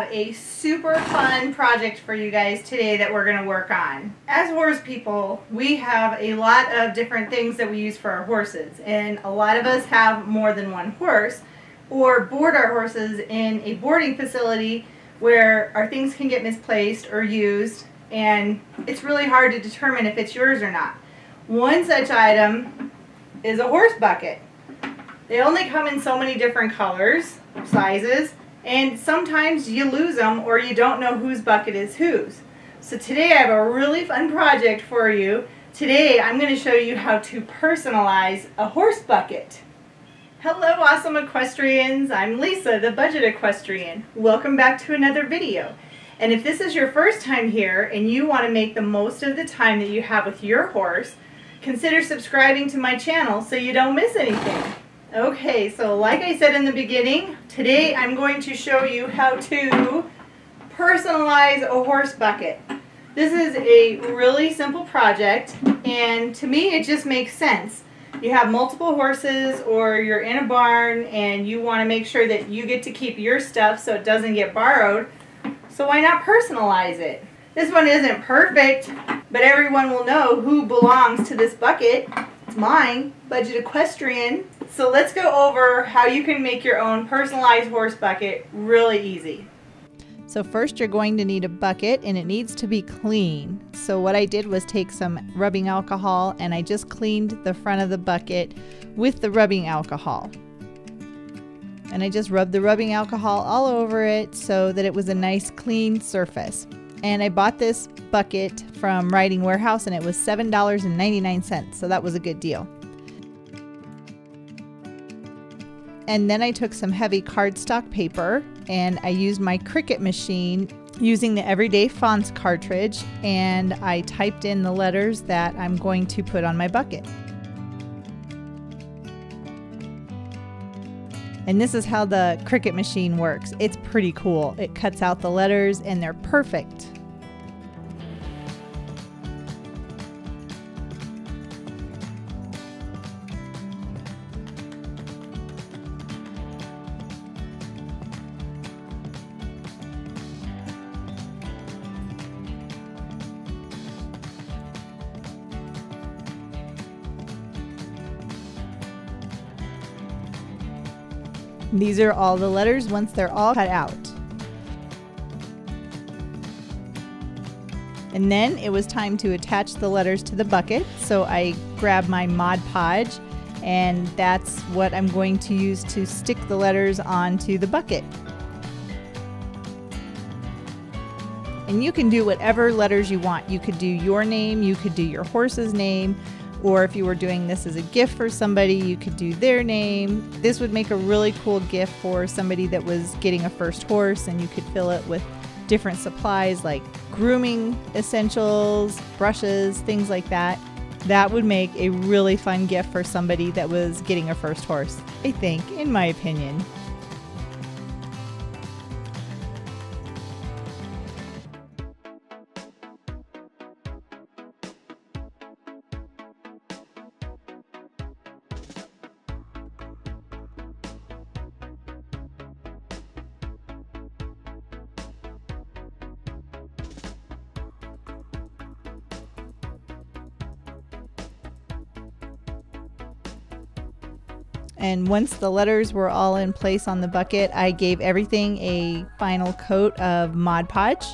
have a super fun project for you guys today that we're going to work on. As horse people, we have a lot of different things that we use for our horses, and a lot of us have more than one horse or board our horses in a boarding facility where our things can get misplaced or used, and it's really hard to determine if it's yours or not. One such item is a horse bucket. They only come in so many different colors, sizes, and sometimes you lose them or you don't know whose bucket is whose. So today I have a really fun project for you. Today I'm going to show you how to personalize a horse bucket. Hello awesome equestrians, I'm Lisa, the Budget Equestrian. Welcome back to another video. And if this is your first time here and you want to make the most of the time that you have with your horse, consider subscribing to my channel so you don't miss anything. Okay, so like I said in the beginning, today I'm going to show you how to personalize a horse bucket. This is a really simple project, and to me it just makes sense. You have multiple horses or you're in a barn and you want to make sure that you get to keep your stuff so it doesn't get borrowed, so why not personalize it? This one isn't perfect, but everyone will know who belongs to this bucket. It's mine, Budget Equestrian. So let's go over how you can make your own personalized horse bucket really easy. So first you're going to need a bucket, and it needs to be clean. So what I did was take some rubbing alcohol and I just cleaned the front of the bucket with the rubbing alcohol. And I just rubbed the rubbing alcohol all over it so that it was a nice clean surface. And I bought this bucket from Riding Warehouse and it was $7.99, so that was a good deal. And then I took some heavy cardstock paper and I used my Cricut machine using the Everyday Fonts cartridge, and I typed in the letters that I'm going to put on my bucket. And this is how the Cricut machine works. It's pretty cool. It cuts out the letters and they're perfect. These are all the letters once they're all cut out. And then it was time to attach the letters to the bucket, so I grabbed my Mod Podge, and that's what I'm going to use to stick the letters onto the bucket. And you can do whatever letters you want. You could do your name, you could do your horse's name, or if you were doing this as a gift for somebody, you could do their name. This would make a really cool gift for somebody that was getting a first horse, and you could fill it with different supplies like grooming essentials, brushes, things like that. That would make a really fun gift for somebody that was getting a first horse, I think, in my opinion. And once the letters were all in place on the bucket, I gave everything a final coat of Mod Podge.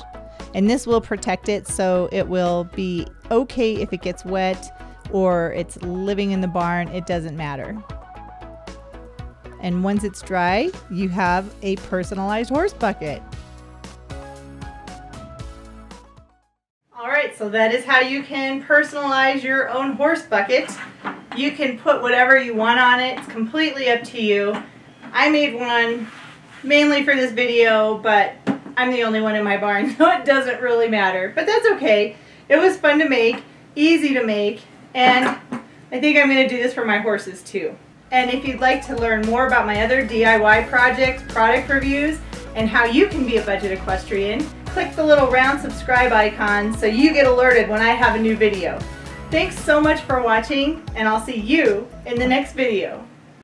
And this will protect it, so it will be okay if it gets wet or it's living in the barn, it doesn't matter. And once it's dry, you have a personalized horse bucket. Alright, so that is how you can personalize your own horse bucket. You can put whatever you want on it. It's completely up to you. I made one mainly for this video, but I'm the only one in my barn, so it doesn't really matter. But that's okay. It was fun to make, easy to make, and I think I'm going to do this for my horses too. And if you'd like to learn more about my other DIY projects, product reviews, and how you can be a budget equestrian, click the little round subscribe icon so you get alerted when I have a new video. Thanks so much for watching, and I'll see you in the next video.